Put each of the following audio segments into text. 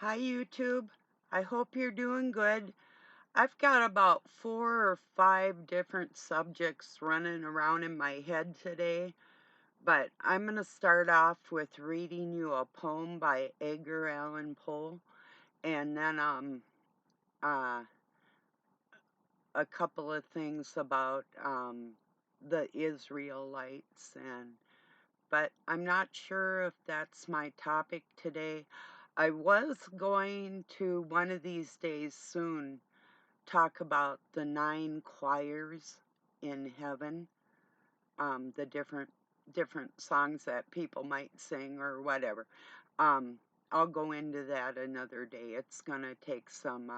Hi, YouTube. I hope you're doing good. I've got about 4 or 5 different subjects running around in my head today, but I'm going to start off with reading you a poem by Edgar Allan Poe, and then uh, a couple of things about the Israelites, but I'm not sure if that's my topic today. I was going to one of these days soon talk about the 9 choirs in heaven, the different songs that people might sing or whatever. Um, I'll go into that another day. It's gonna take some.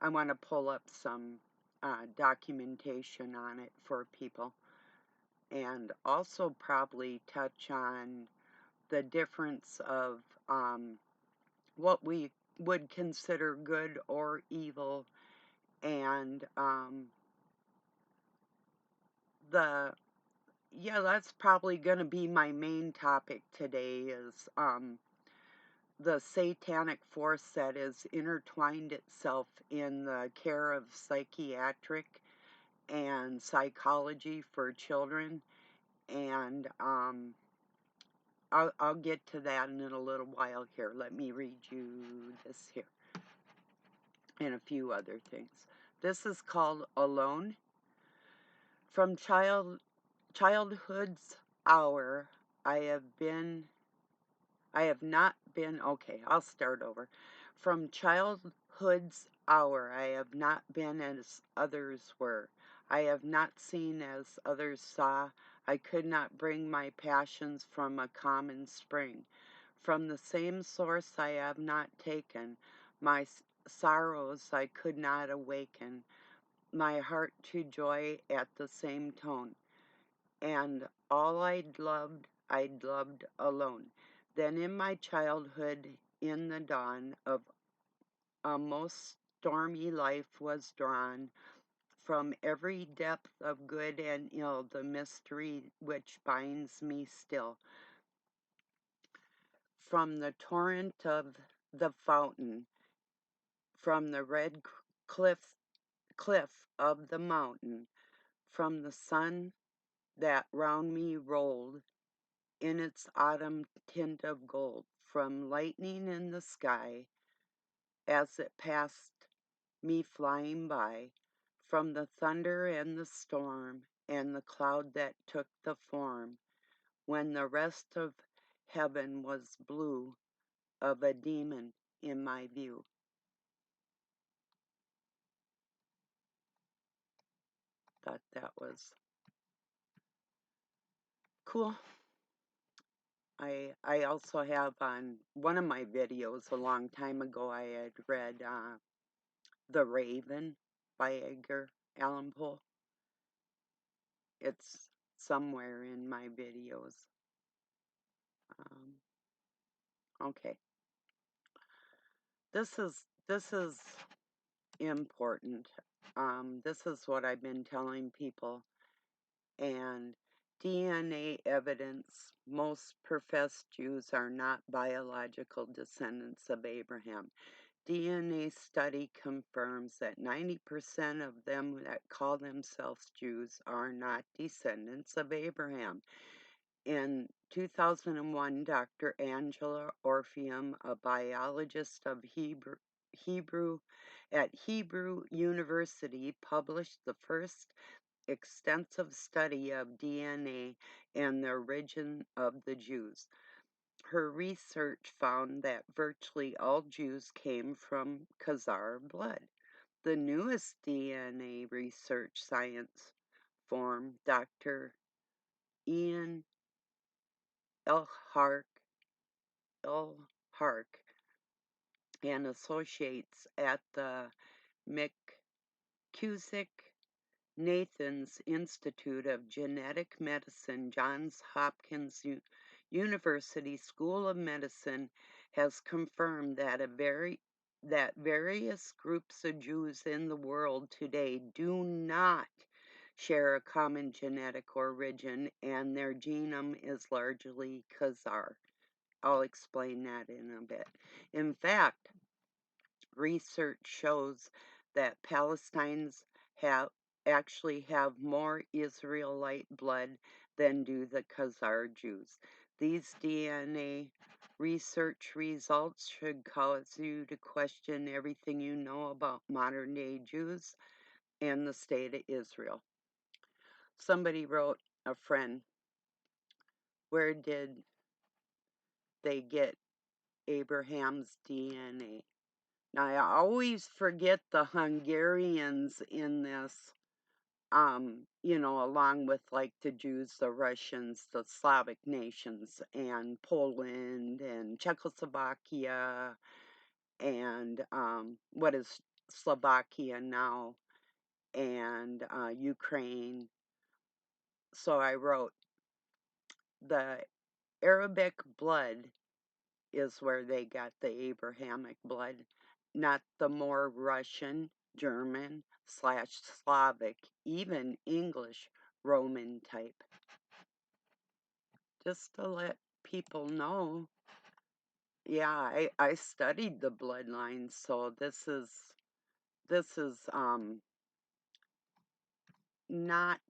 I want to pull up some documentation on it for people, and also probably touch on the difference of what we would consider good or evil, and the yeah, that's probably going to be my main topic today is the satanic force that has intertwined itself in the care of psychiatric and psychology for children, and I'll get to that in a little while here. Let me read you this here and a few other things. This is called Alone. From childhood's hour, I have been I have not been, okay, I'll start over. From childhood's hour, I have not been as others were. I have not seen as others saw. I could not bring my passions from a common spring. From the same source I have not taken. My sorrows I could not awaken. My heart to joy at the same tone. And all I'd loved alone. Then in my childhood, in the dawn of a most stormy life was drawn from every depth of good and ill, the mystery which binds me still. From the torrent of the fountain, from the red cliff of the mountain, from the sun that round me rolled, in its autumn tint of gold, from lightning in the sky as it passed me flying by, from the thunder and the storm and the cloud that took the form, when the rest of heaven was blue, of a demon in my view. Thought that was cool. I also have on one of my videos a long time ago, I had read The Raven by Edgar Allan Poe. It's somewhere in my videos. Okay, this is important. This is what I've been telling people. And DNA evidence: most professed Jews are not biological descendants of Abraham. DNA study confirms that 90% of them that call themselves Jews are not descendants of Abraham. In 2001, Dr. Angela Orpheum, a biologist of Hebrew at Hebrew University, published the first extensive study of DNA and the origin of the Jews. Her research found that virtually all Jews came from Khazar blood. The newest DNA research science form, Dr. Ian Elhark, Elhark and associates at the McCusick Nathan's Institute of Genetic Medicine, Johns Hopkins University School of Medicine, has confirmed that that various groups of Jews in the world today do not share a common genetic origin, and their genome is largely Khazar. I'll explain that in a bit. In fact, research shows that Palestinians have actually have more Israelite blood than do the Khazar Jews. These DNA research results should cause you to question everything you know about modern day Jews and the state of Israel. Somebody wrote, a friend, where did they get Abraham's DNA? Now, I always forget the Hungarians in this, along with like the Jews, the Russians, the Slavic nations, and Poland and Czechoslovakia, and what is Slovakia now, and Ukraine. So I wrote, the Arabic blood is where they got the Abrahamic blood, not the more Russian, German / Slavic, even English Roman type. Just to let people know, yeah, I studied the bloodlines, so this is not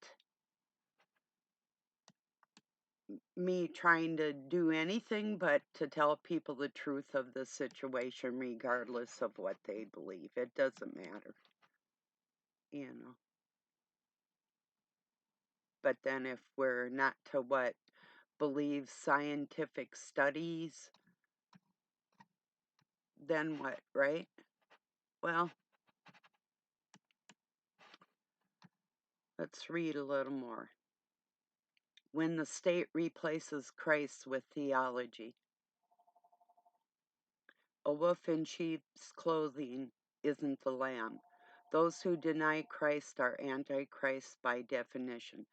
me trying to do anything but to tell people the truth of the situation, regardless of what they believe. It doesn't matter, you know. But then if we're not to believe scientific studies, then what, right? Well, let's read a little more. When the state replaces Christ with theology. A wolf in sheep's clothing isn't the lamb. Those who deny Christ are antichrist by definition.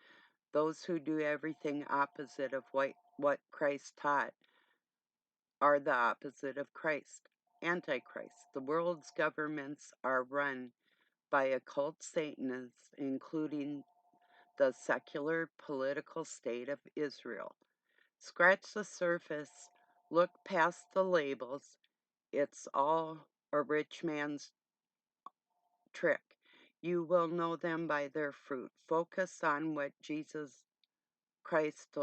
Those who do everything opposite of what Christ taught are the opposite of Christ, antichrist. The world's governments are run by occult Satanists, including the secular political state of Israel. Scratch the surface, look past the labels. It's all a rich man's trick. You will know them by their fruit. Christ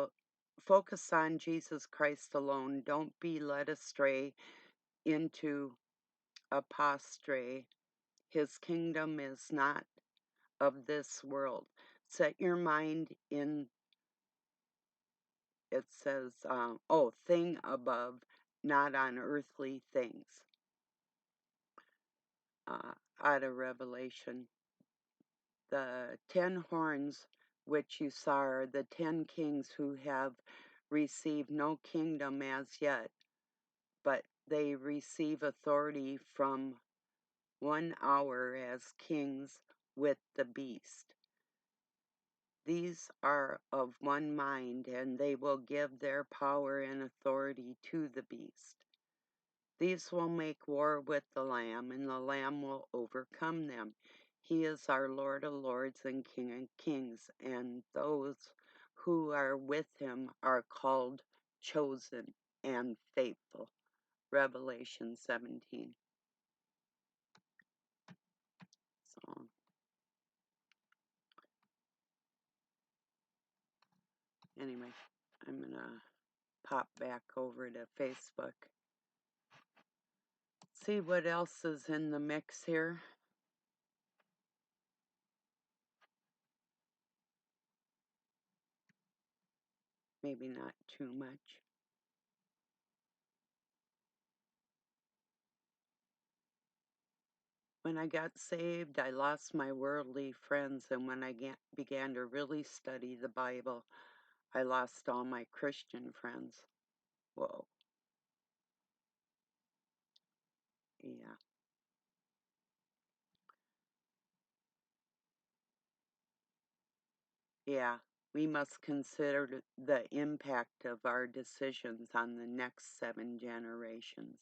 Focus on Jesus Christ alone. Don't be led astray into apostasy. His kingdom is not of this world. Set your mind in, it says, thing above, not on earthly things. Out of Revelation. The 10 horns which you saw are the 10 kings who have received no kingdom as yet, but they receive authority from 1 hour as kings with the beast. These are of one mind, and they will give their power and authority to the beast. These will make war with the Lamb, and the Lamb will overcome them. He is our Lord of lords and King of kings, and those who are with him are called, chosen, and faithful. Revelation 17. So, anyway, I'm going to pop back over to Facebook. See what else is in the mix here. Maybe not too much. When I got saved, I lost my worldly friends, and when I began to really study the Bible, I lost all my Christian friends. Whoa. Yeah. Yeah. We must consider the impact of our decisions on the next 7 generations.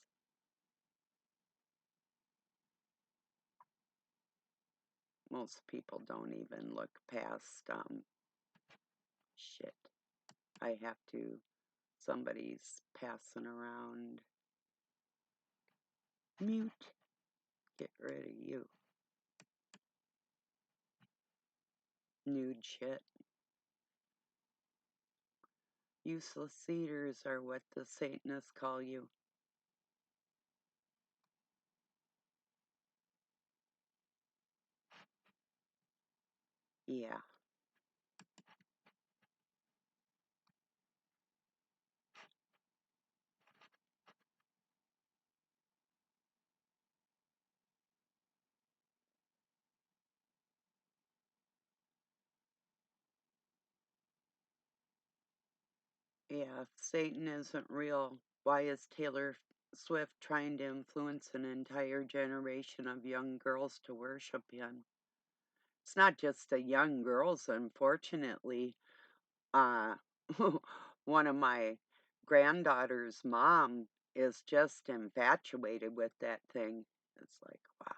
Most people don't even look past shit. Somebody's passing around. Mute. Get rid of you. Nude shit. Useless seeders are what the Satanists call you. Yeah. Yeah, if Satan isn't real, why is Taylor Swift trying to influence an entire generation of young girls to worship him? It's not just the young girls, unfortunately. Uh, one of my granddaughter's mom is just infatuated with that thing. It's like, wow.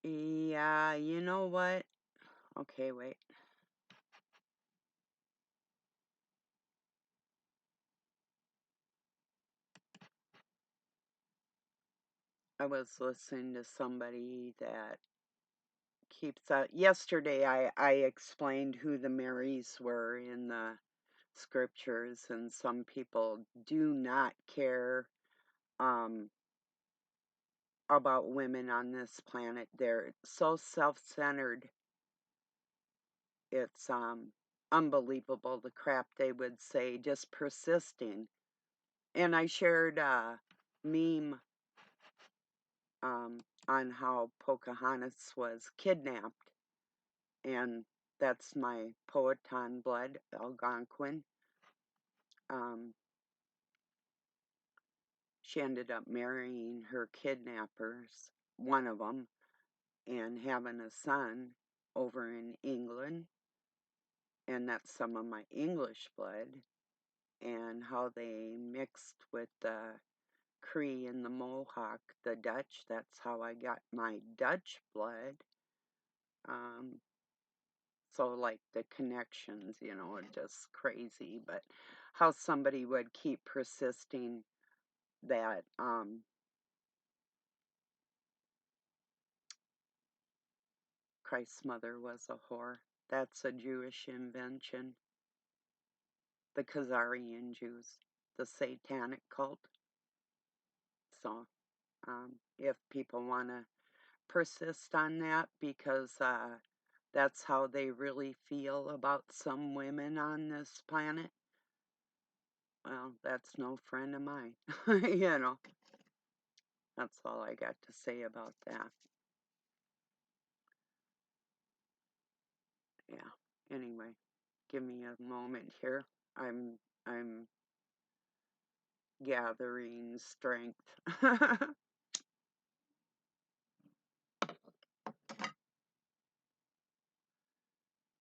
Yeah, you know what? Okay, wait. I was listening to somebody that keeps yesterday I explained who the Marys were in the scriptures, and some people do not care um about women on this planet. They're so self-centered. It's unbelievable the crap they would say, just persisting. And I shared a meme on how Pocahontas was kidnapped, and that's my Powhatan blood, Algonquin. Um, she ended up marrying her kidnappers, one of them, and having a son over in England, and that's some of my English blood, and how they mixed with the Cree and the Mohawk, the Dutch. That's how I got my Dutch blood. Um, so, like, the connections, are just crazy. But how somebody would keep persisting that Christ's mother was a whore. That's a Jewish invention. The Khazarian Jews, the satanic cult. So, if people want to persist on that because that's how they really feel about some women on this planet, well, that's no friend of mine. you know, that's all I got to say about that. Yeah. Anyway, give me a moment here. I'm gathering strength.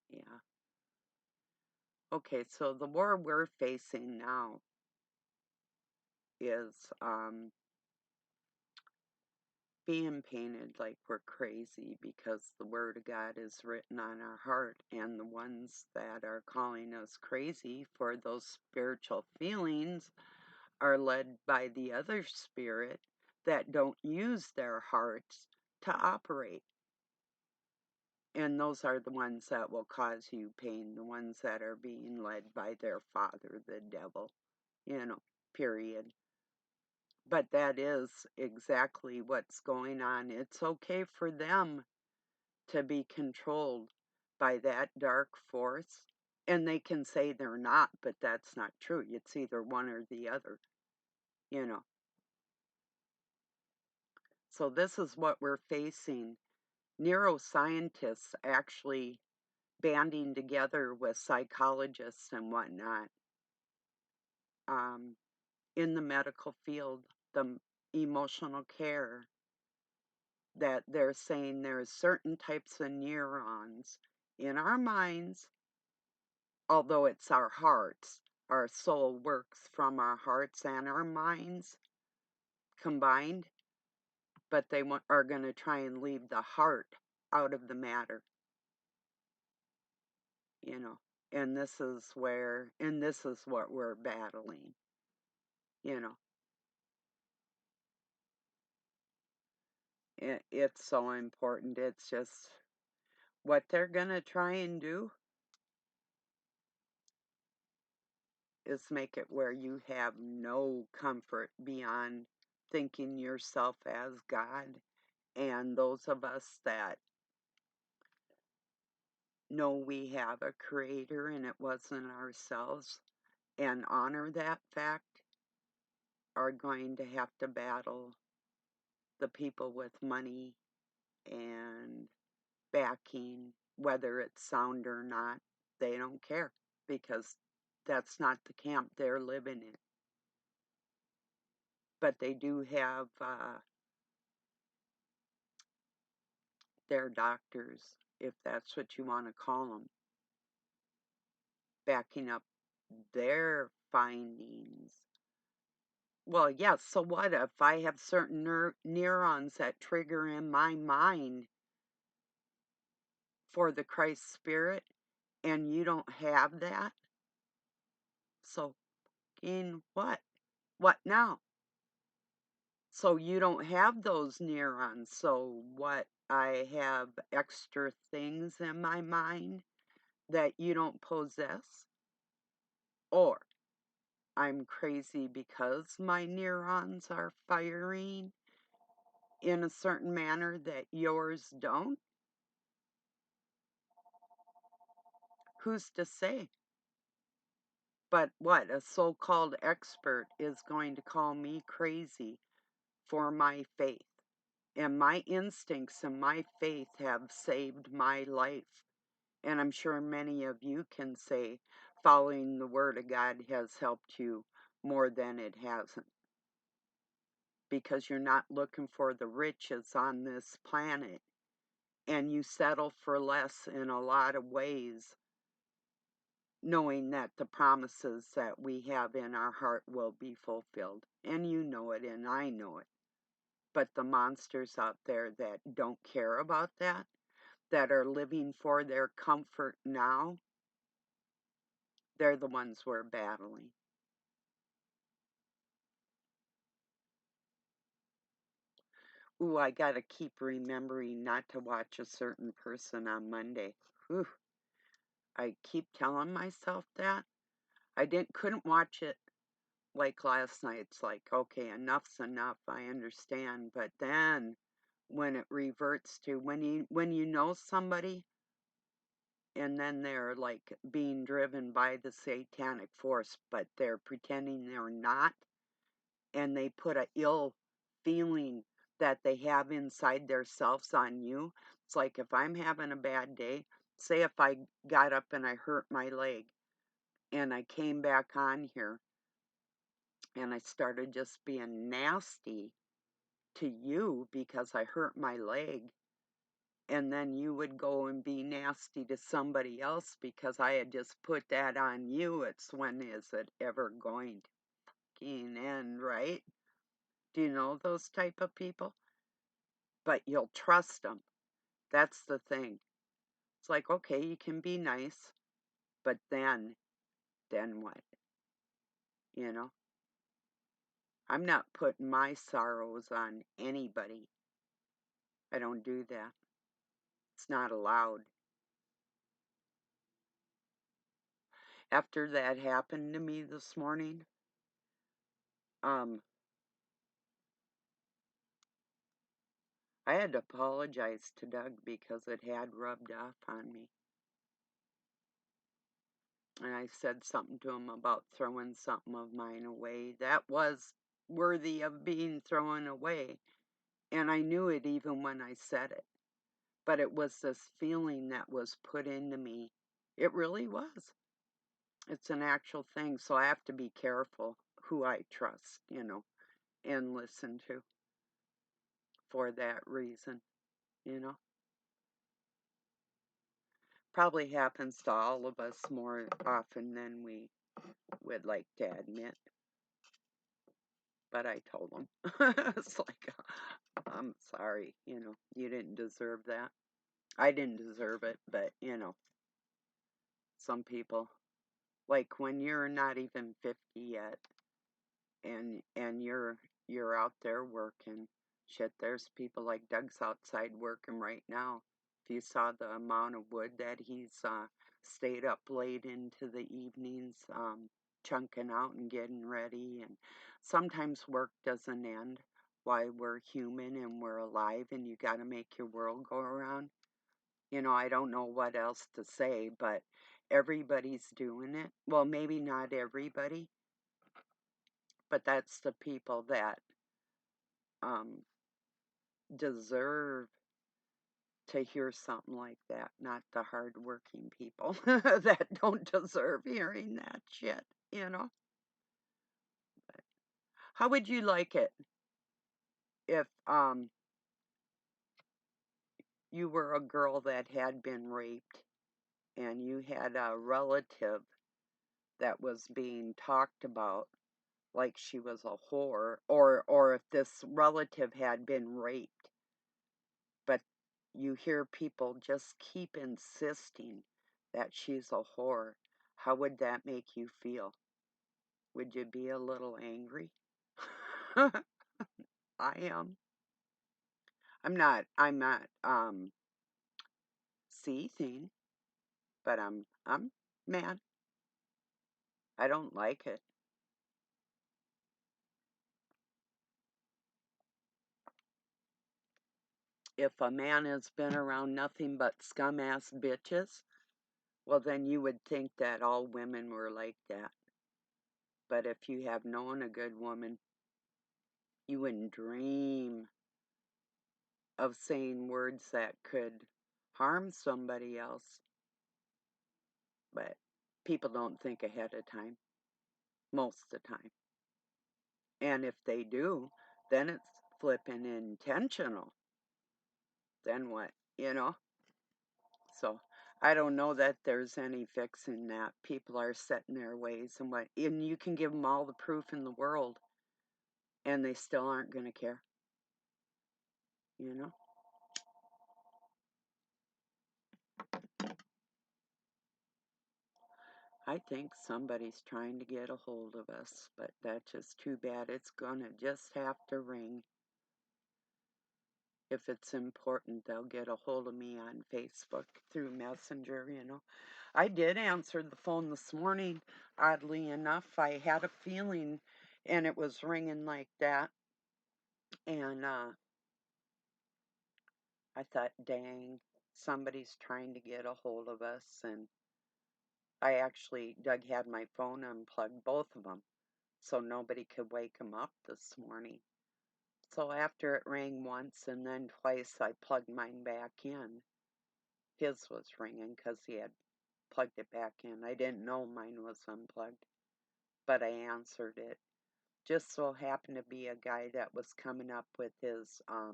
Yeah. Okay, so the war we're facing now is being painted like we're crazy because the Word of God is written on our heart, and the ones that are calling us crazy for those spiritual feelings are led by the other spirit that don't use their hearts to operate. And those are the ones that will cause you pain, the ones that are being led by their father, the devil, period. But that is exactly what's going on. It's okay for them to be controlled by that dark force. And they can say they're not, but that's not true. It's either one or the other, you know. So this is what we're facing. Neuroscientists actually banding together with psychologists and whatnot um, in the medical field, the emotional care, that they're saying there's certain types of neurons in our minds, although it's our hearts. Our soul works from our hearts and our minds combined, but they are going to try and leave the heart out of the matter. you know, and this is what we're battling, you know. It's so important. It's just what they're going to try and do is make it where you have no comfort beyond thinking yourself as God. And those of us that know we have a creator and it wasn't ourselves and honor that fact are going to have to battle the people with money and backing, whether it's sound or not. They don't care because that's not the camp they're living in. But they do have their doctors, if that's what you want to call them, backing up their findings. Well, yes, so what if I have certain neurons that trigger in my mind for the Christ Spirit and you don't have that? So, in what? What now? So you don't have those neurons. So what? I have extra things in my mind that you don't possess? Or I'm crazy because my neurons are firing in a certain manner that yours don't? Who's to say? But what? A so called expert is going to call me crazy for my faith. And my instincts and my faith have saved my life. And I'm sure many of you can say following the Word of God has helped you more than it hasn't. Because you're not looking for the riches on this planet. And you settle for less in a lot of ways, knowing that the promises that we have in our heart will be fulfilled. And you know it, and I know it. But the monsters out there that don't care about that are living for their comfort now, they're the ones we're battling. Ooh, I gotta keep remembering not to watch a certain person on Monday. Whew. I keep telling myself that. Couldn't watch it like last night. It's like, okay, enough's enough. I understand. But then when it reverts to when you know somebody and then they're like being driven by the satanic force, but they're pretending they're not, and they put a ill feeling that they have inside themselves on you. It's like if I'm having a bad day, say if I got up and I hurt my leg and I came back on here and I started just being nasty to you because I hurt my leg, and then you would go and be nasty to somebody else because I had just put that on you. It's when is it ever going to fucking end, right? Do you know those type of people? But you'll trust them. That's the thing. It's like, okay, you can be nice, but then what? You know? I'm not putting my sorrows on anybody. I don't do that. It's not allowed. After that happened to me this morning, um, I had to apologize to Doug because it had rubbed off on me. And I said something to him about throwing something of mine away. That was worthy of being thrown away. And I knew it even when I said it. But it was this feeling that was put into me. It really was. It's an actual thing. So I have to be careful who I trust, and listen to for that reason, you know. Probably happens to all of us more often than we would like to admit. But I told him. It's like, I'm sorry, you didn't deserve that. I didn't deserve it, but, some people. Like when you're not even 50 yet and you're out there working. Shit, there's people like Doug's outside working right now. If you saw the amount of wood that he's stayed up late into the evenings, chunking out and getting ready, and sometimes work doesn't end. Why, we're human and we're alive, and you got to make your world go around. I don't know what else to say, but everybody's doing it. Well, maybe not everybody, but that's the people that um, deserve to hear something like that, not the hardworking people that don't deserve hearing that shit. How would you like it if you were a girl that had been raped and you had a relative that was being talked about like she was a whore, or if this relative had been raped, but you hear people just keep insisting that she's a whore? How would that make you feel? Would you be a little angry? I am. I'm not seething, but I'm mad. I don't like it. If a man has been around nothing but scum ass bitches, well, then you would think that all women were like that. But if you have known a good woman, you wouldn't dream of saying words that could harm somebody else. But people don't think ahead of time, most of the time. And if they do, then it's flipping intentional. Then what? You know? So I don't know that there's any fixing that. People are set in their ways, and you can give them all the proof in the world, and they still aren't going to care. You know? I think somebody's trying to get a hold of us, but that's just too bad. It's going to just have to ring. If it's important, they'll get a hold of me on Facebook through Messenger. I did answer the phone this morning, oddly enough. I had a feeling, and it was ringing like that. And I thought, dang, somebody's trying to get a hold of us. And Doug had my phone unplugged, both of them, so nobody could wake him up this morning. So after it rang once and then twice, I plugged mine back in. His was ringing because he had plugged it back in. I didn't know mine was unplugged, but I answered it. Just so happened to be a guy that was coming up with his, I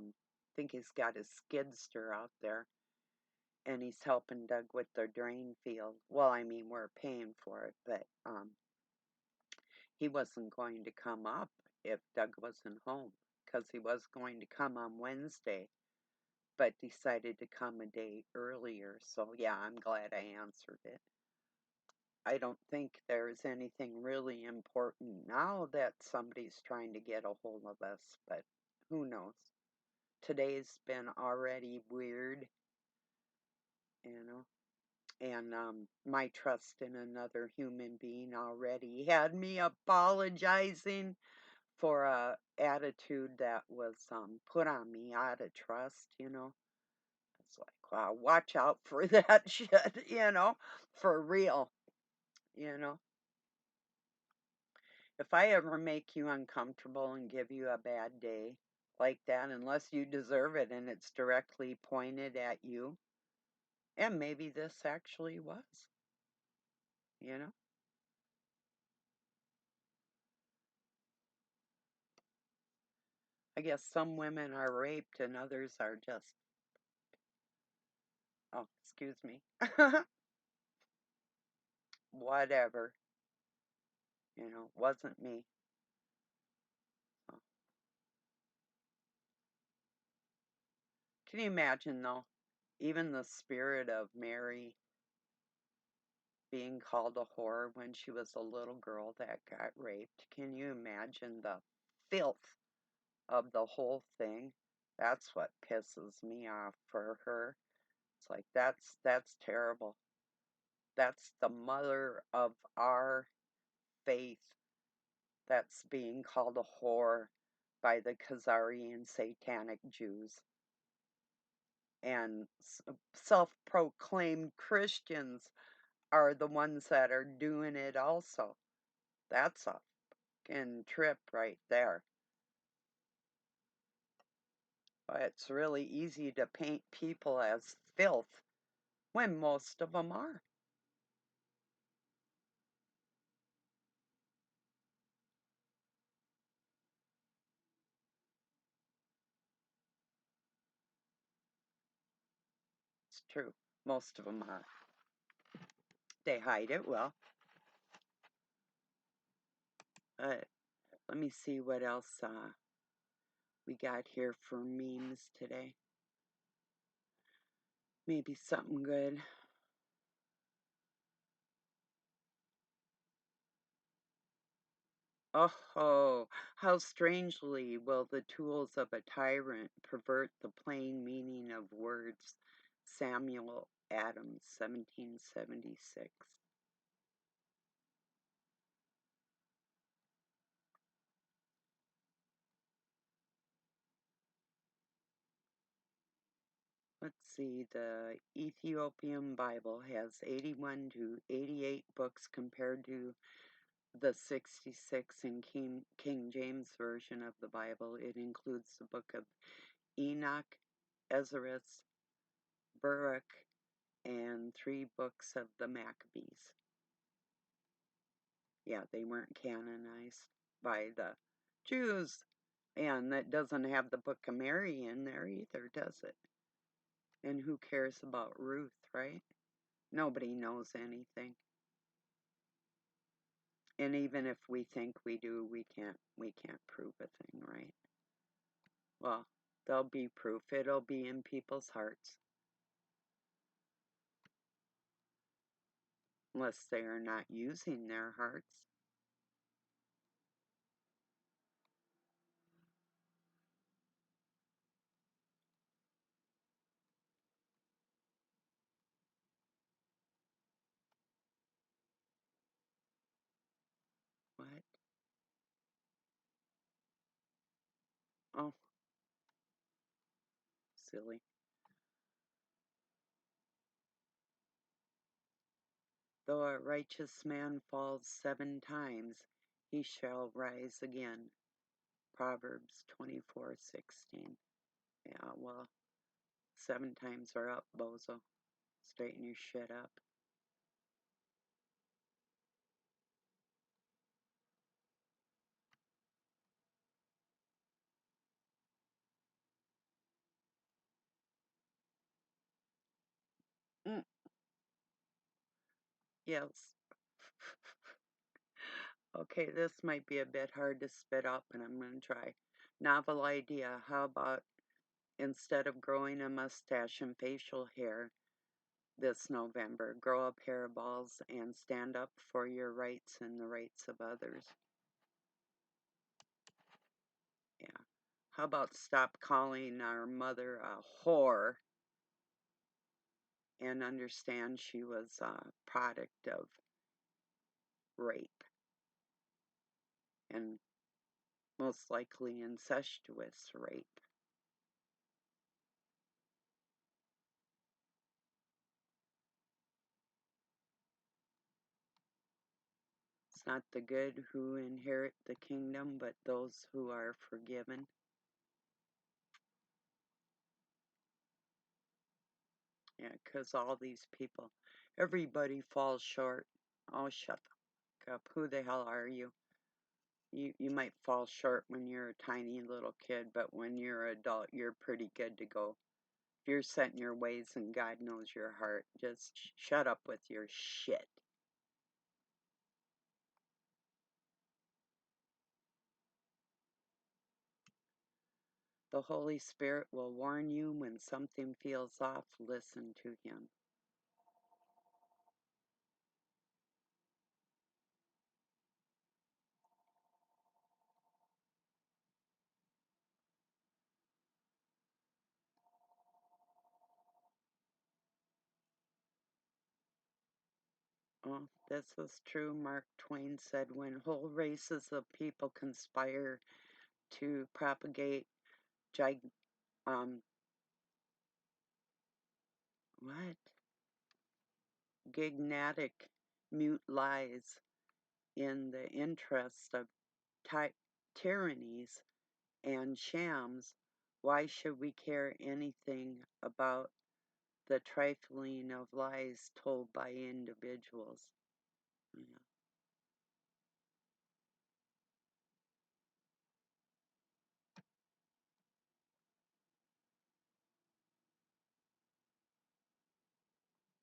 think he's got his skidster out there, and he's helping Doug with their drain field. Well, I mean, we're paying for it, but he wasn't going to come up if Doug wasn't home, because he was going to come on Wednesday, but decided to come a day earlier. So yeah, I'm glad I answered it. I don't think there's anything really important now that somebody's trying to get a hold of us, but who knows? Today's been already weird, you know, and my trust in another human being already had me apologizing for a attitude that was put on me out of trust. It's like, wow, watch out for that shit, for real, you know. If I ever make you uncomfortable and give you a bad day like that, unless you deserve it and it's directly pointed at you, and maybe this actually was, you know. I guess some women are raped and others are just, oh, excuse me, whatever, wasn't me. So, can you imagine though, even the spirit of Mary being called a whore when she was a little girl that got raped. Can you imagine the filth of the whole thing? That's what pisses me off for her. It's like that's terrible. That's the mother of our faith that's being called a whore by the Khazarian satanic Jews and self-proclaimed Christians are the ones that are doing it also. That's a fucking trip right there. But it's really easy to paint people as filth when most of them are. It's true. Most of them are. They hide it well. Let me see what else we got here for memes today. Maybe something good. Oh, how strangely will the tools of a tyrant pervert the plain meaning of words. Samuel Adams, 1776. Let's see, the Ethiopian Bible has 81 to 88 books compared to the 66 in King James Version of the Bible. It includes the book of Enoch, Ezra, Baruch, and 3 books of the Maccabees. Yeah, they weren't canonized by the Jews. And that doesn't have the Book of Mary in there either, does it? And who cares about Ruth, right? Nobody knows anything. And even if we think we do, we can't prove a thing, right? Well, there'll be proof. It'll be in people's hearts. Unless they are not using their hearts. What? Oh, silly. Though a righteous man falls 7 times, he shall rise again. Proverbs 24:16. Yeah, well, 7 times are up, bozo. Straighten your shit up. Mm, yes. Okay, this might be a bit hard to spit up, and I'm going to try. Novel idea. How about instead of growing a mustache and facial hair this November, grow a pair of balls and stand up for your rights and the rights of others? Yeah. How about stop calling our mother a whore and understand she was a product of rape and most likely incestuous rape? It's not the good who inherit the kingdom, but those who are forgiven. Yeah, because all these people, everybody falls short. Oh, shut the fuck up. Who the hell are you? You might fall short when you're a tiny little kid, but when you're an adult, you're pretty good to go. If you're set in your ways and God knows your heart, just shut up with your shit. The Holy Spirit will warn you when something feels off. Listen to Him. Oh, this is true. Mark Twain said, when whole races of people conspire to propagate gig, um, what? Gignatic mute lies in the interest of ty- tyrannies and shams, why should we care anything about the trifling of lies told by individuals? Yeah.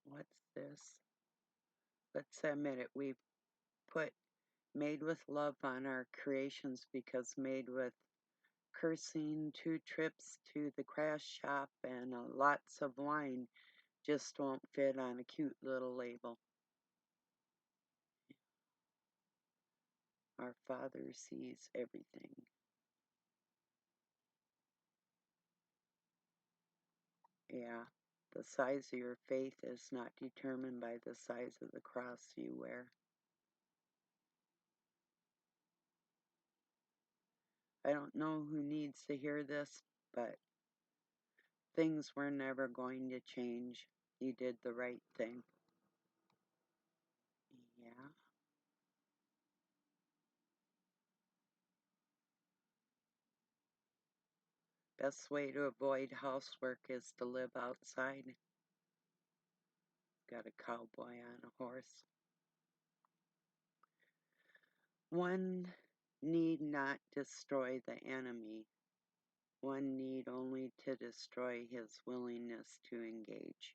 What's this? Let's admit it. We've put made with love on our creations because made with cursing, 2 trips to the crash shop, and lots of wine just won't fit on a cute little label. Our Father sees everything. Yeah, the size of your faith is not determined by the size of the cross you wear. I don't know who needs to hear this, but things were never going to change. You did the right thing. Yeah. Best way to avoid housework is to live outside. Got a cowboy on a horse. One need not destroy the enemy. One need only to destroy his willingness to engage.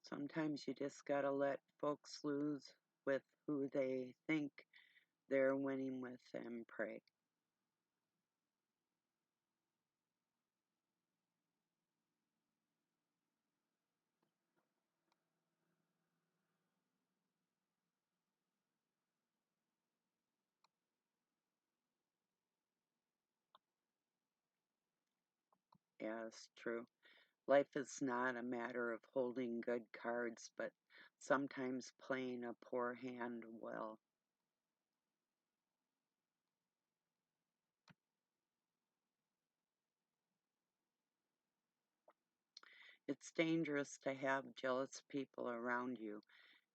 Sometimes you just gotta let folks lose with who they think they're winning with and pray. Yeah, it's true. Life is not a matter of holding good cards, but sometimes playing a poor hand well. It's dangerous to have jealous people around you.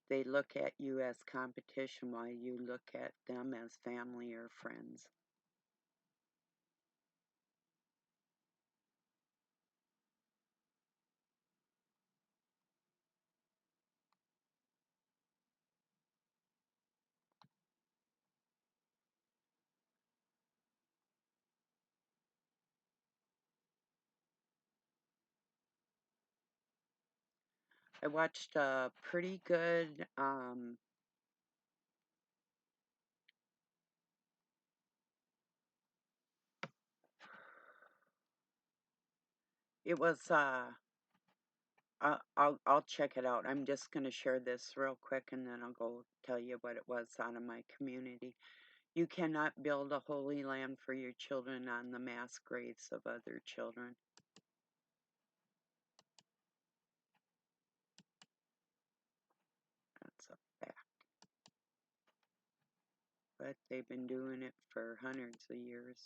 They look at you as competition while you look at them as family or friends. I watched a pretty good, it was, I'll check it out. I'm just going to share this real quick and then I'll go tell you what it was out of my community. You cannot build a holy land for your children on the mass graves of other children. That's a fact. But they've been doing it for hundreds of years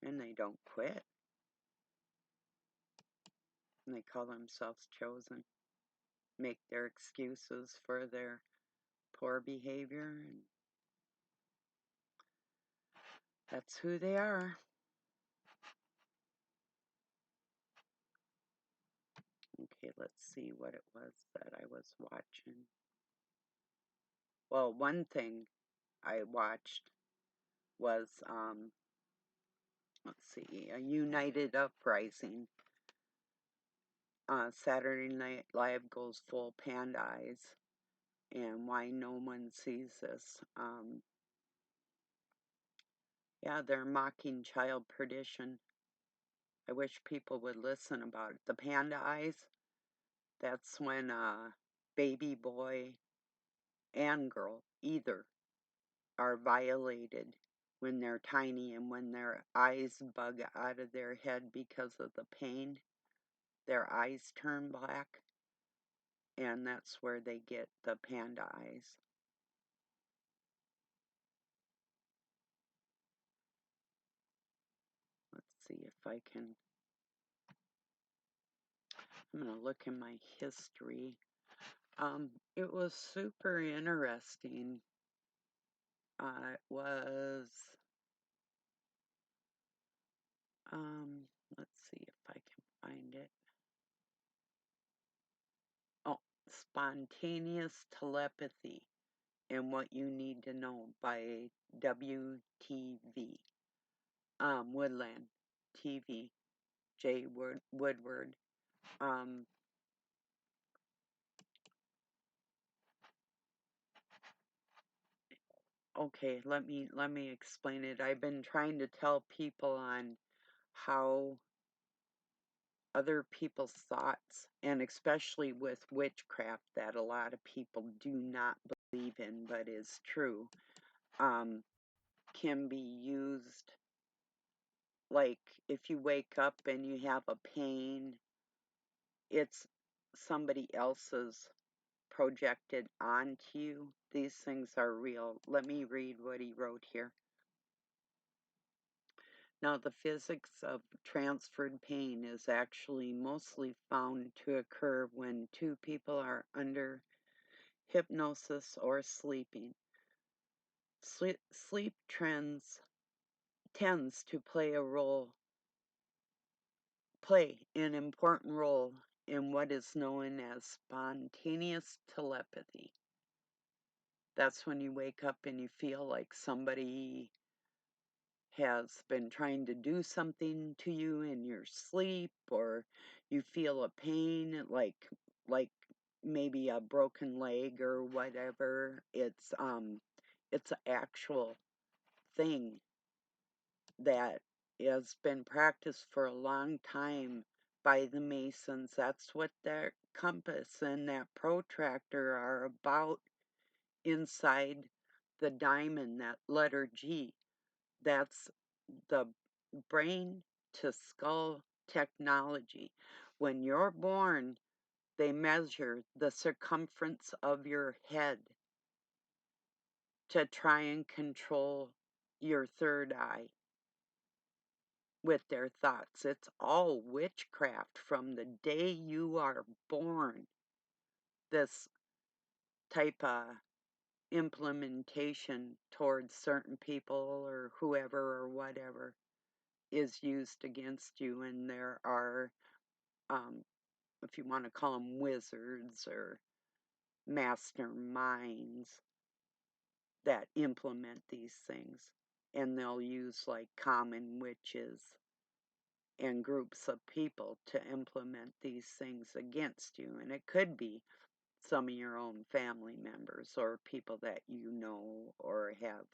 and they don't quit. And they call themselves chosen, make their excuses for their poor behavior, and that's who they are. Okay, let's see what it was that I was watching. Well, one thing I watched was, let's see, a United Uprising. Saturday Night Live goes full panda eyes, and why no one sees this. Yeah, they're mocking child perdition. I wish people would listen about it. The panda eyes, that's when baby boy and girl, either, are violated when they're tiny and when their eyes bug out of their head because of the pain. Their eyes turn black, and that's where they get the panda eyes. Let's see if I can. I'm going to look in my history. It was super interesting. It was, let's see if I can find it. Oh, Spontaneous Telepathy and What You Need to Know by WTV. Woodland TV, J. Woodward. Um, okay, let me explain it. I've been trying to tell people on how other people's thoughts, and especially with witchcraft that a lot of people do not believe in, but is true, um, can be used. Like if you wake up and you have a pain, it's somebody else's projected onto you. These things are real. Let me read what he wrote here. Now, the physics of transferred pain is actually mostly found to occur when two people are under hypnosis or sleeping. Sleep tends to play an important role in what is known as spontaneous telepathy. That's when you wake up and you feel like somebody has been trying to do something to you in your sleep, or you feel a pain like maybe a broken leg or whatever. It's an actual thing that has been practiced for a long time by the Masons. That's what that compass and that protractor are about inside the diamond, that letter G. That's the brain to skull technology. When you're born, they measure the circumference of your head to try and control your third eye with their thoughts. It's all witchcraft from the day you are born. This type of implementation towards certain people or whoever or whatever is used against you, and there are, um, if you want to call them wizards or masterminds, that implement these things, and they'll use like common witches and groups of people to implement these things against you. And it could be some of your own family members or people that you know or have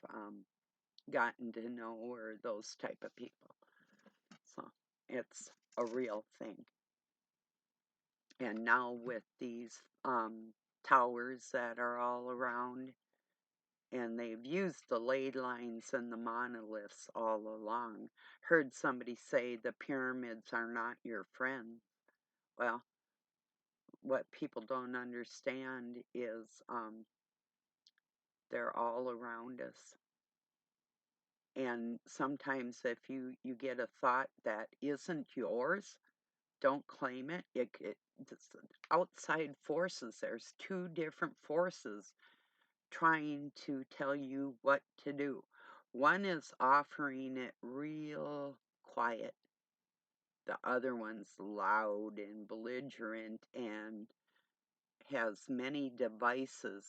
gotten to know, or those type of people. So it's a real thing. And now with these towers that are all around, and they've used the ley lines and the monoliths all along. Heard somebody say the pyramids are not your friend. Well, what people don't understand is they're all around us. And sometimes if you get a thought that isn't yours, don't claim it. It's outside forces. There's two different forces trying to tell you what to do. One is offering it real quiet. The other one's loud and belligerent and has many devices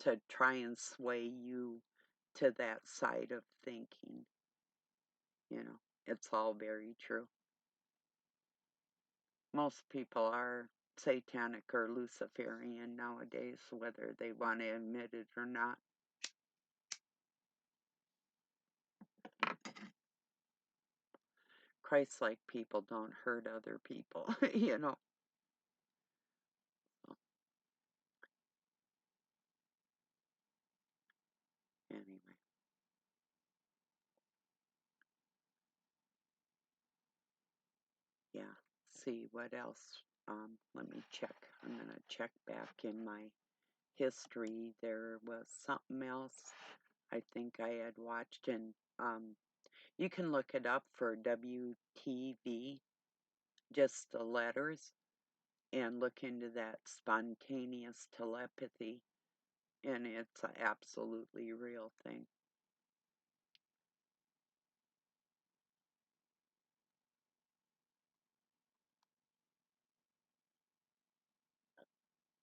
to try and sway you to that side of thinking. It's all very true. Most people are satanic or Luciferian nowadays, whether they want to admit it or not. Christ-like people don't hurt other people, Anyway, yeah. See what else. Let me check. I'm gonna check back in my history. There was something else I think I had watched, and you can look it up for WTV, just the letters, and look into that spontaneous telepathy, and it's an absolutely real thing.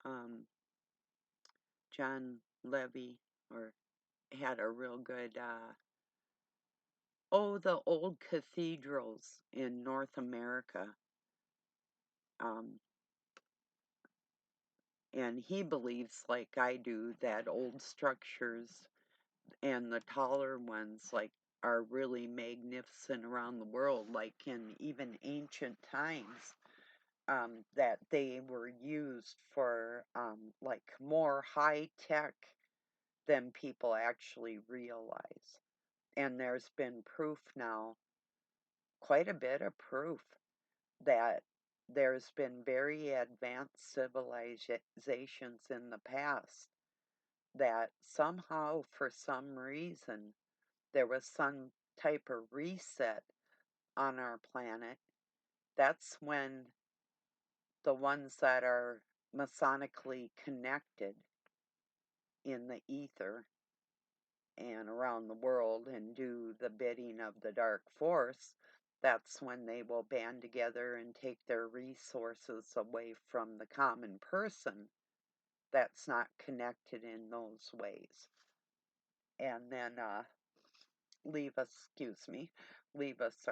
Um, John Levy or had a real good the old cathedrals in North America. Um, and he believes, like I do, that old structures and the taller ones like are really magnificent around the world, like in even ancient times, that they were used for like more high tech than people actually realize. And there's been proof now, quite a bit of proof, that there's been very advanced civilizations in the past that somehow, for some reason, there was some type of reset on our planet. That's when the ones that are masonically connected in the ether and around the world and do the bidding of the dark force, that's when they will band together and take their resources away from the common person that's not connected in those ways. And then leave us, excuse me, leave us,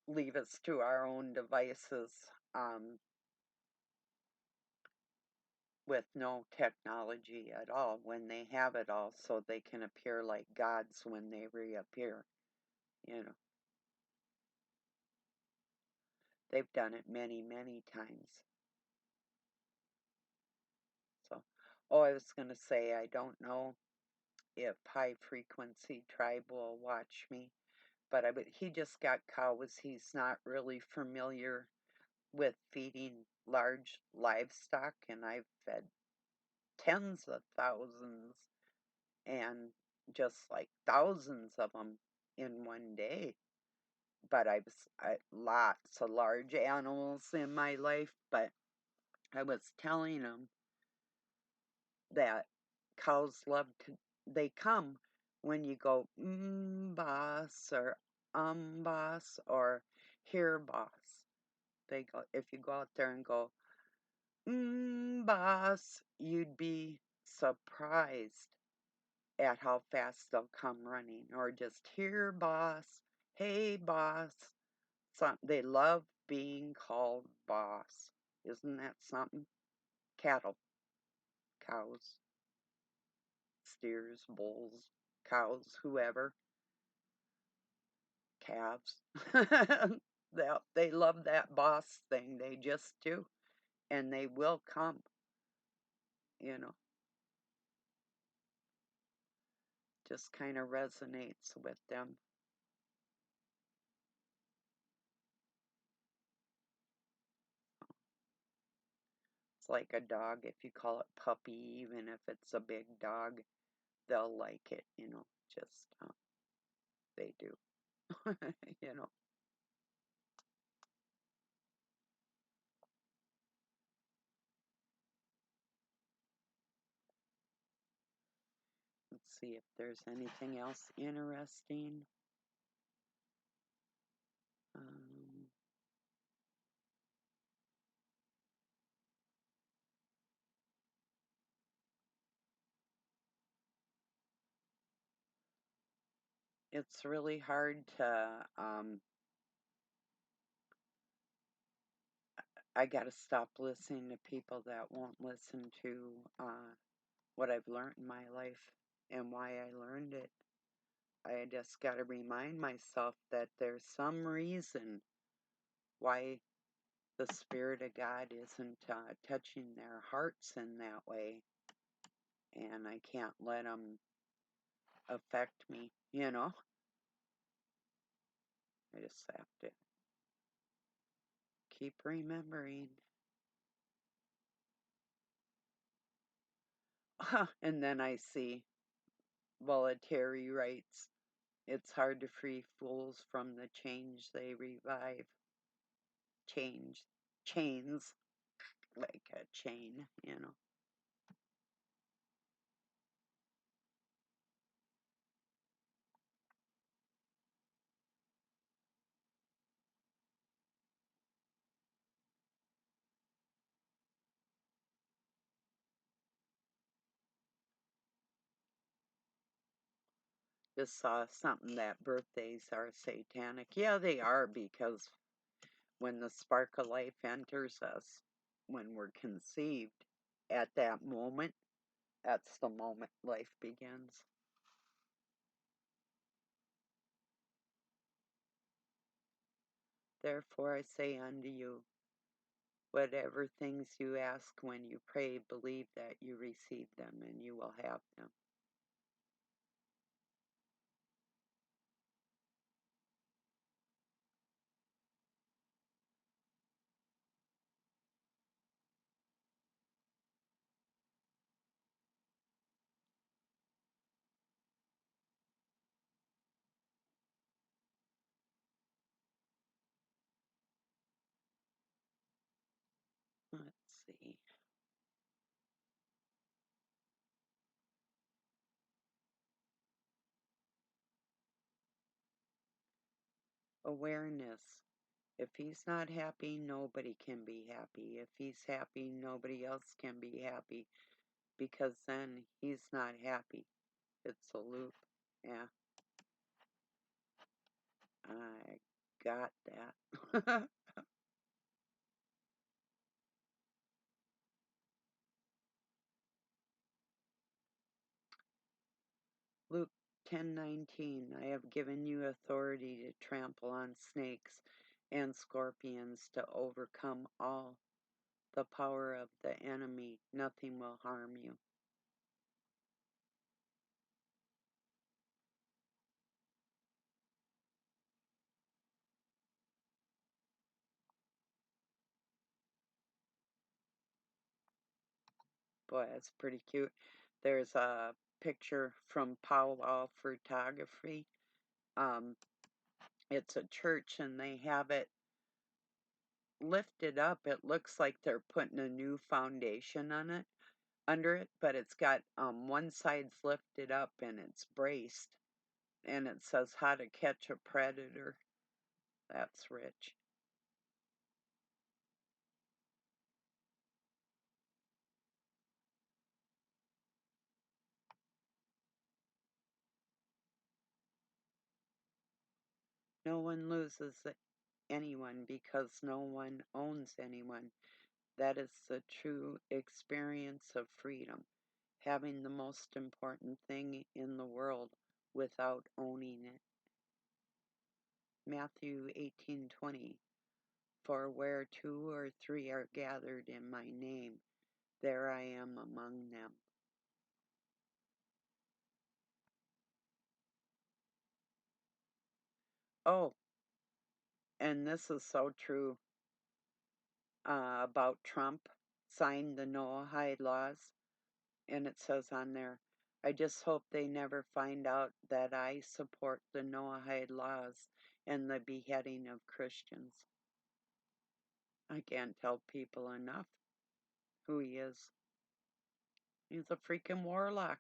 leave us to our own devices, um, with no technology at all when they have it all, so they can appear like gods when they reappear. You know, they've done it many, many times. So, oh, I was going to say, I don't know if High Frequency Tribe will watch me, but he just got cows. He's not really familiar with feeding large livestock, and I've fed tens of thousands and just like thousands of them in one day. But lots of large animals in my life, but I was telling him that cows love to, they come when you go, boss, or boss, or here, boss. They go, if you go out there and go, boss, you'd be surprised at how fast they'll come running. Or just here, boss, hey, boss. They love being called boss. Isn't that something? Cattle, cows, steers, bulls, cows, whoever, calves. They love that boss thing. They just do. And they will come, you know. Just kind of resonates with them. It's like a dog. If you call it puppy, even if it's a big dog, they'll like it, you know. Just, they do, you know. Let's see if there's anything else interesting. Um, it's really hard to, I gotta stop listening to people that won't listen to what I've learned in my life and why I learned it. I just gotta remind myself that there's some reason why the Spirit of God isn't touching their hearts in that way, and I can't let them affect me, you know? I just have to keep remembering. And then I see Voltaire writes, it's hard to free fools from the change they revive. Change. Chains. Like a chain, you know. Just saw something that birthdays are satanic. Yeah, they are, because when the spark of life enters us, when we're conceived, at that moment, that's the moment life begins. Therefore I say unto you, whatever things you ask when you pray, believe that you receive them and you will have them. Let's see. Awareness. If he's not happy, nobody can be happy. If he's happy, nobody else can be happy, because then he's not happy. It's a loop. Yeah, I got that. Luke 10:19. I have given you authority to trample on snakes and scorpions, to overcome all the power of the enemy. Nothing will harm you. Boy, that's pretty cute. There's a picture from Powwow Photography. Um, it's a church and they have it lifted up. It looks like they're putting a new foundation on it, under it, but it's got one side's lifted up and it's braced, and it says how to catch a predator. That's rich. No one loses anyone because no one owns anyone. That is the true experience of freedom, having the most important thing in the world without owning it. Matthew 18:20. For where two or three are gathered in my name, there I am among them. Oh, and this is so true about Trump signed the Noahide laws, and it says on there, I just hope they never find out that I support the Noahide laws and the beheading of Christians. I can't tell people enough who he is. He's a freaking warlock.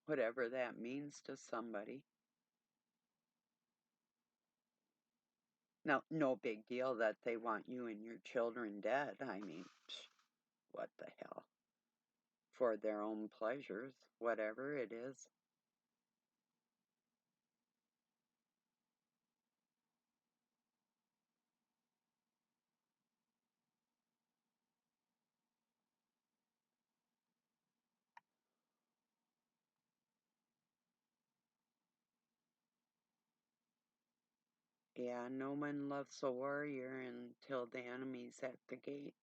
Whatever that means to somebody. Now, no big deal that they want you and your children dead. I mean, what the hell? For their own pleasures, whatever it is. Yeah, no one loves a warrior until the enemy's at the gate.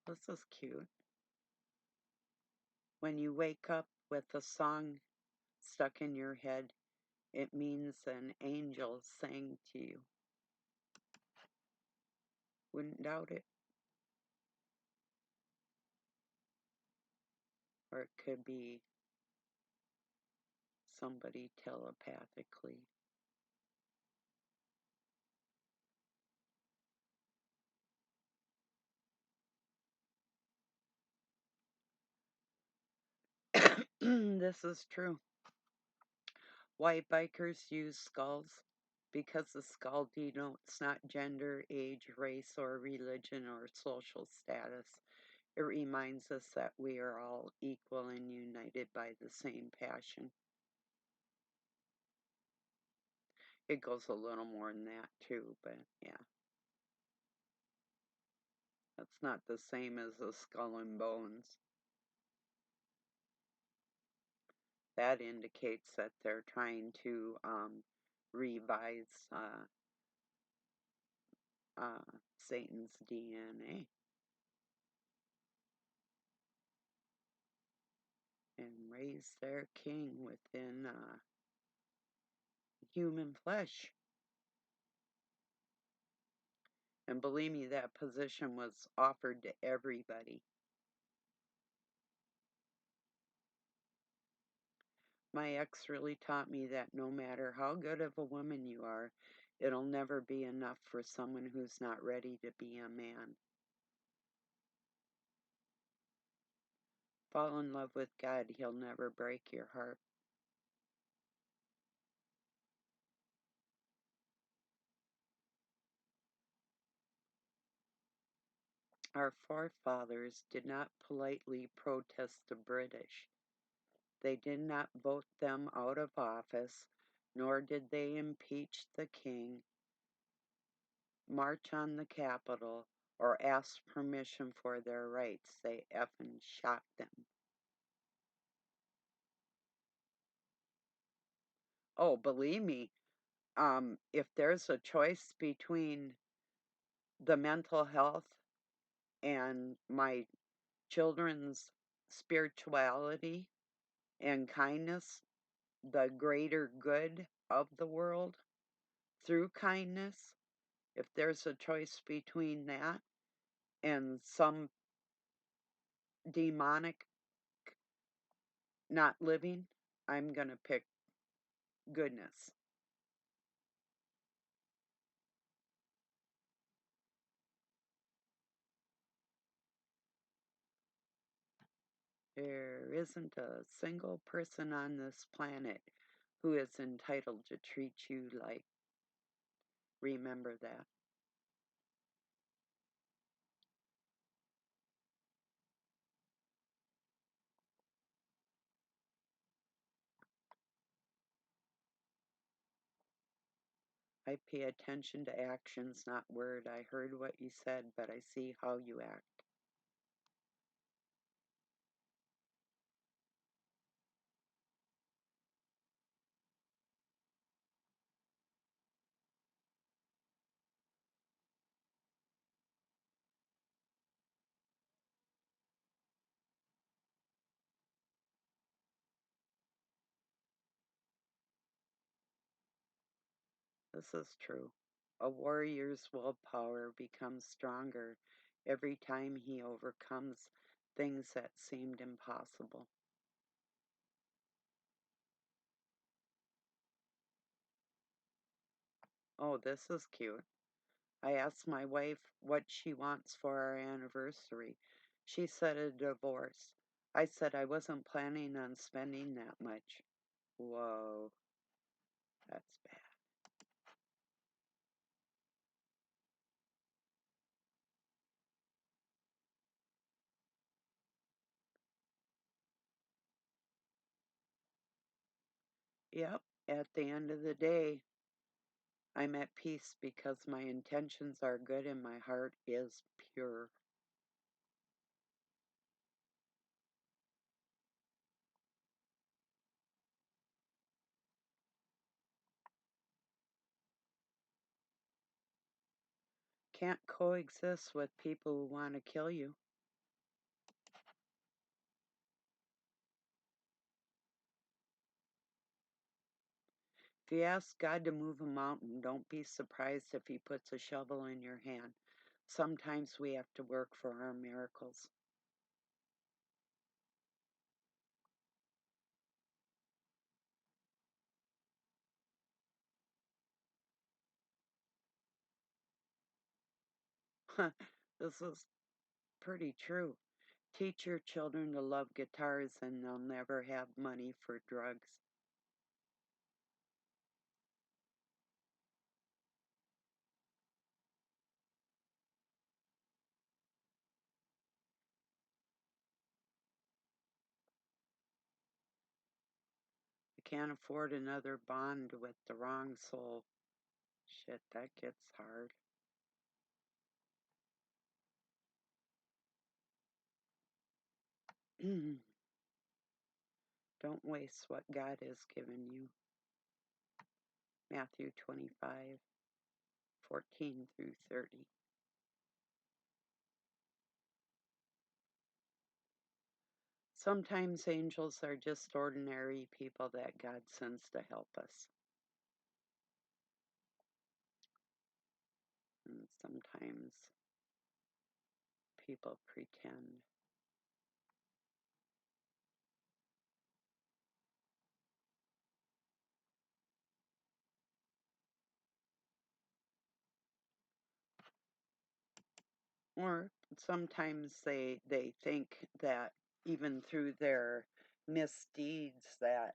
This is cute. When you wake up with a song stuck in your head, it means an angel sang to you. Wouldn't doubt it. Or it could be somebody telepathically. This is true. White bikers use skulls because the skull denotes not gender, age, race, or religion or social status. It reminds us that we are all equal and united by the same passion. It goes a little more than that, too, but yeah. That's not the same as a skull and bones. That indicates that they're trying to revise Satan's DNA and raise their king within human flesh. And believe me, that position was offered to everybody. My ex really taught me that no matter how good of a woman you are, it'll never be enough for someone who's not ready to be a man. Fall in love with God, He'll never break your heart. Our forefathers did not politely protest the British. They did not vote them out of office, nor did they impeach the king, march on the Capitol, or ask permission for their rights. They effing shot them. Oh, believe me, if there's a choice between the mental health and my children's spirituality and kindness, the greater good of the world through kindness, if there's a choice between that and some demonic not living, I'm going to pick goodness. There isn't a single person on this planet who is entitled to treat you like. Remember that. I pay attention to actions, not word. I heard what you said, but I see how you act. This is true. A warrior's willpower becomes stronger every time he overcomes things that seemed impossible. Oh, this is cute. I asked my wife what she wants for our anniversary. She said a divorce. I said I wasn't planning on spending that much. Whoa, that's bad. Yep. At the end of the day, I'm at peace because my intentions are good and my heart is pure. Can't coexist with people who want to kill you. If you ask God to move a mountain, don't be surprised if He puts a shovel in your hand. Sometimes we have to work for our miracles. This is pretty true. Teach your children to love guitars and they'll never have money for drugs. You can't afford another bond with the wrong soul. Shit, that gets hard. Don't waste what God has given you. Matthew 25:14-30. Sometimes angels are just ordinary people that God sends to help us. And sometimes people pretend. Or sometimes they think that even through their misdeeds that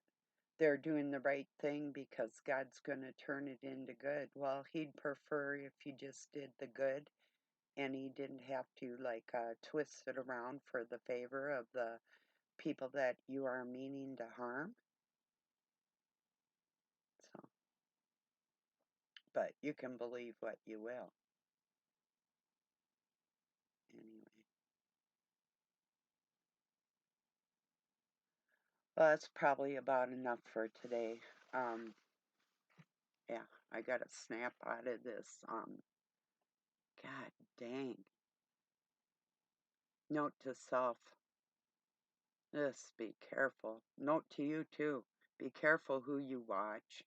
they're doing the right thing because God's going to turn it into good. Well, He'd prefer if you just did the good and He didn't have to twist it around for the favor of the people that you are meaning to harm. So, but you can believe what you will. Anyway, well, that's probably about enough for today. Um, yeah, I got a snap out of this. God dang. Note to self. Just be careful. Note to you too. Be careful who you watch.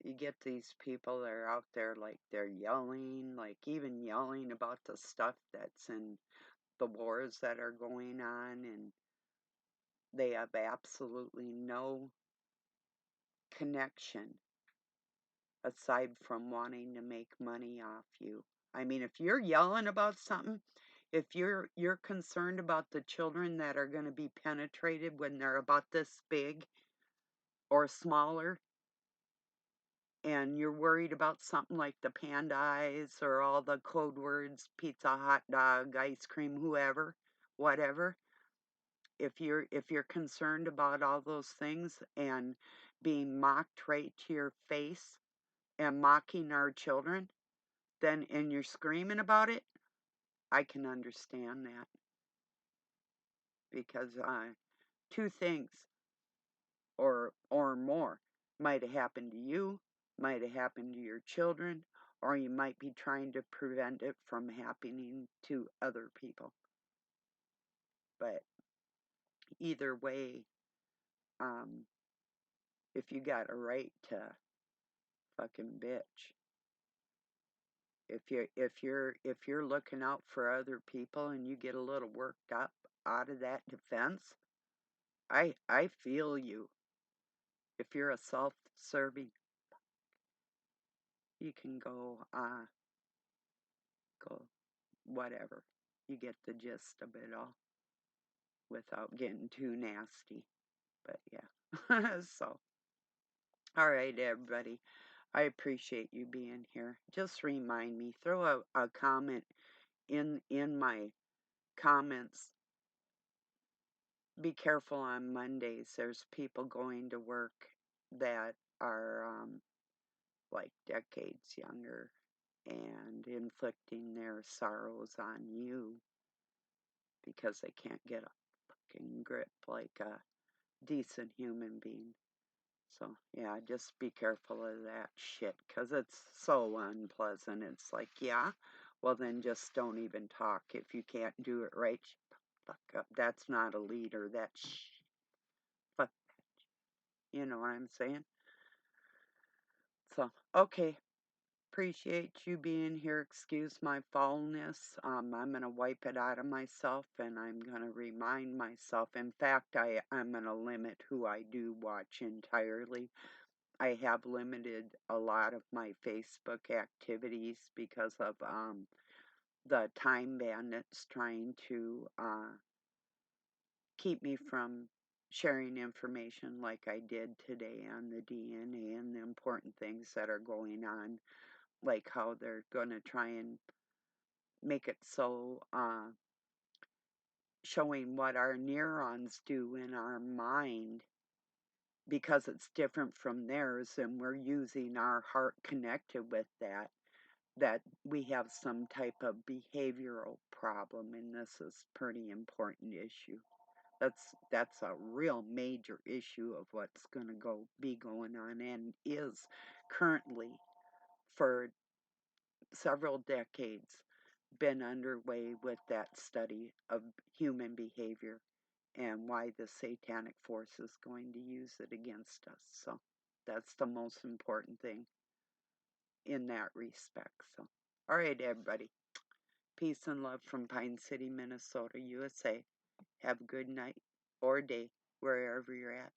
You get these people that are out there like they're yelling, like even yelling about the stuff that's in the wars that are going on, and they have absolutely no connection aside from wanting to make money off you. I mean, if you're yelling about something, if you're concerned about the children that are going to be penetrated when they're about this big or smaller, and you're worried about something like the panda eyes or all the code words, pizza, hot dog, ice cream, whoever, whatever, if you're concerned about all those things and being mocked right to your face and mocking our children, then and you're screaming about it, I can understand that because two things or more might have happened to you, might have happened to your children, or you might be trying to prevent it from happening to other people. But either way, um, if you got a right to fucking bitch, if you're looking out for other people and you get a little worked up out of that defense, I feel you. If you're a self-serving, you can go whatever. You get the gist of it all without getting too nasty. But yeah. So, all right, everybody. I appreciate you being here. Just remind me, throw a comment in my comments. Be careful on Mondays. There's people going to work that are like decades younger and inflicting their sorrows on you because they can't get a fucking grip like a decent human being. So, yeah, just be careful of that shit because it's so unpleasant. It's like, yeah, well, then just don't even talk. If you can't do it right, fuck up. That's not a leader. That's fuck. You know what I'm saying? So, okay. Appreciate you being here. Excuse my foulness. I'm going to wipe it out of myself and I'm going to remind myself. In fact, I'm going to limit who I do watch entirely. I have limited a lot of my Facebook activities because of the time bandits trying to keep me from sharing information like I did today on the DNA and the important things that are going on, like how they're going to try and make it so showing what our neurons do in our mind because it's different from theirs and we're using our heart connected with that we have some type of behavioral problem, and this is pretty important issue. That's a real major issue of what's going to be going on and is currently for several decades been underway with that study of human behavior and why the satanic force is going to use it against us. So that's the most important thing in that respect. So, all right, everybody. Peace and love from Pine City, Minnesota, USA. Have a good night or day wherever you're at.